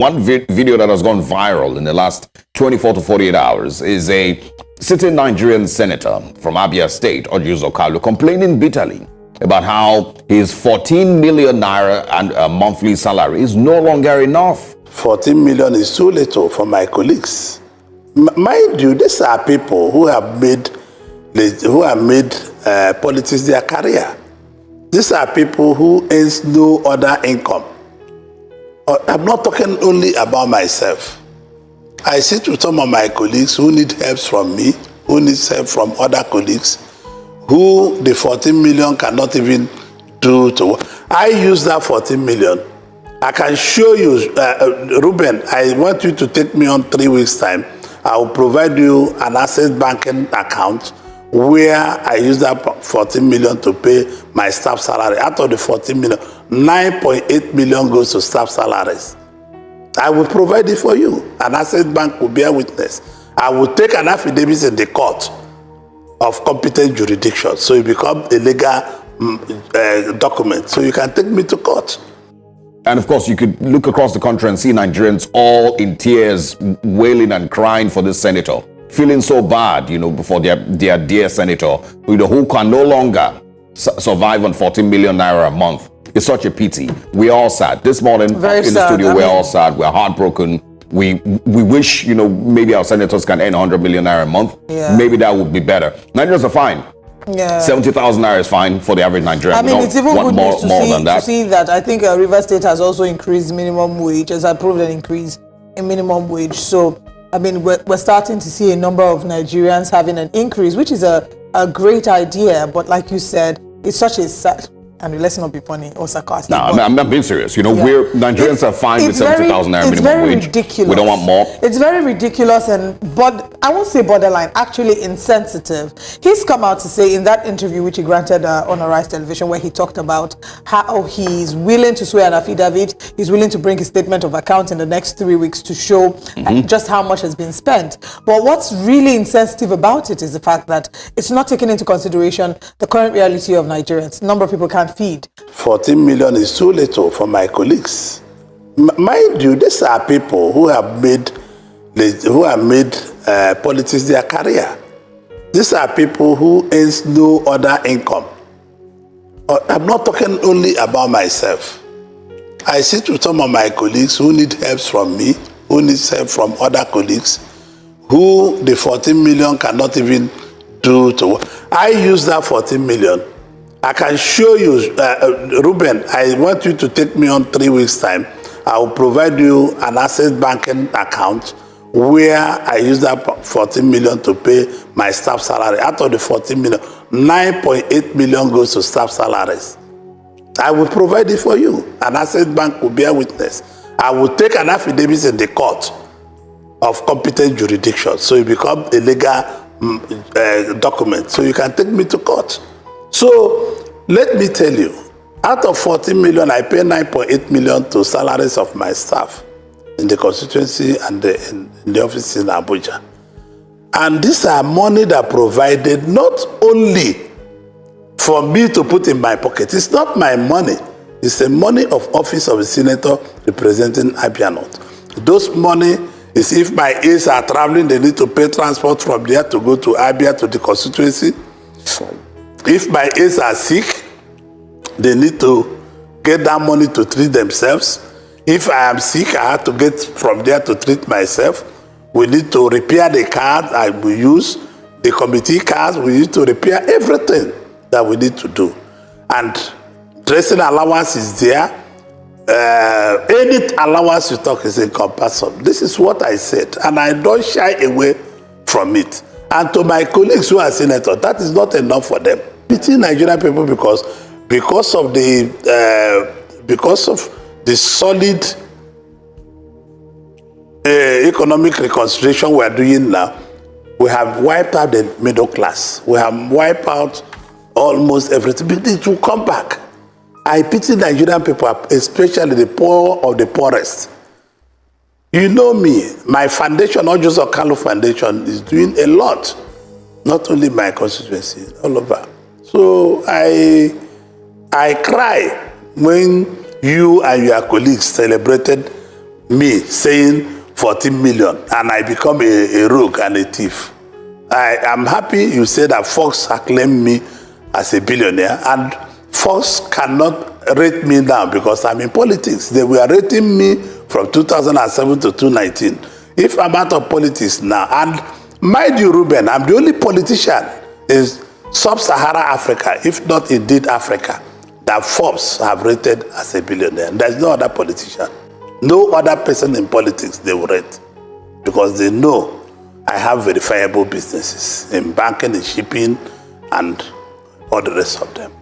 One video that has gone viral in the last 24 to 48 hours is a sitting Nigerian senator from Abia State, Uzor Kalu, complaining bitterly about how his 14 million naira and a monthly salary is no longer enough. 14 million is too little for my colleagues. Mind you, these are people who have made politics their career. These are people who earn no other income. I'm not talking only about myself. I sit with some of my colleagues who need help from me, who need help from other colleagues, who the 14 million cannot even do to work. I use that 14 million. I can show you, Ruben, I want you to take me on 3 weeks' time. I will provide you an access banking account where I use that 14 million to pay my staff salary. Out of the 14 million, 9.8 million goes to staff salaries. I will provide it for you. An asset bank will bear witness. I will take an affidavit in the court of competent jurisdiction, so it becomes a legal document, so you can take me to court. And of course, you could look across the country and see Nigerians all in tears, wailing and crying for this senator, feeling so bad, for their dear senator, who can no longer survive on 14 million naira a month. It's such a pity. We're all sad. This morning in the studio, we're all sad. We're heartbroken. We wish, maybe our senators can earn 100 million naira a month. Yeah. Maybe that would be better. Nigerians are fine. Yeah. 70,000 naira is fine for the average Nigerian. I mean, it's even good news to see that. I think Rivers State has also increased minimum wage, has approved an increase in minimum wage. So, I mean, we're starting to see a number of Nigerians having an increase, which is a great idea. But like you said, it's such a sad, and let's not be funny or sarcastic. No, I'm not being serious. Nigerians are fine with 70,000 naira minimum wage. It's very ridiculous. We don't want more. It's very ridiculous but I won't say borderline, actually insensitive. He's come out to say in that interview which he granted on Arise Television, where he talked about how he's willing to swear an affidavit, he's willing to bring his statement of account in the next 3 weeks to show just how much has been spent. But what's really insensitive about it is the fact that it's not taking into consideration the current reality of Nigerians. A number of people can't feed. 14 million is too little for my colleagues. Mind you, these are people who have made politics their career. These are people who earn no other income. I'm not talking only about myself. I sit with some of my colleagues who need help from me, who need help from other colleagues, who the 14 million cannot even do to work. I use that 14 million. I can show you, Ruben, I want you to take me on 3 weeks' time. I will provide you an access banking account where I use that 14 million to pay my staff salary. Out of the 14 million, 9.8 million goes to staff salaries. I will provide it for you. An asset bank will bear witness. I will take an affidavit in the court of competent jurisdiction, so it becomes a legal document, so you can take me to court. So let me tell you, out of 14 million, I pay 9.8 million to salaries of my staff in the constituency and in the office in Abuja. And these are money that provided not only for me to put in my pocket. It's not my money. It's the money of office of a senator representing Abia North. Those money is if my aides are traveling, they need to pay transport from there to go to Abia to the constituency. If my aides are sick, they need to get that money to treat themselves. If I am sick, I have to get from there to treat myself. We need to repair the cars I will use, the committee cars, we need to repair everything that we need to do. And dressing allowance is there. Any allowance you talk is encompassing. This is what I said, and I don't shy away from it. And to my colleagues who are senators, that is not enough for them. Pity Nigerian people because of the solid economic reconstruction we are doing now, we have wiped out the middle class. We have wiped out almost everything. But it will come back. I pity Nigerian people, especially the poor of the poorest. You know me, my foundation, not just a Kalu Foundation, is doing a lot. Not only my constituency, all over. So I cry when you and your colleagues celebrated me saying 14 million and I become a rogue and a thief. I am happy you say that Fox acclaimed me as a billionaire, and Fox cannot rate me down because I'm in politics. They were rating me from 2007 to 2019. If I'm out of politics now, and mind you, Ruben, I'm the only politician in sub-Saharan Africa, if not indeed Africa, that Forbes have rated as a billionaire. There's no other politician. No other person in politics they will rate, because they know I have verifiable businesses in banking, in shipping, and all the rest of them.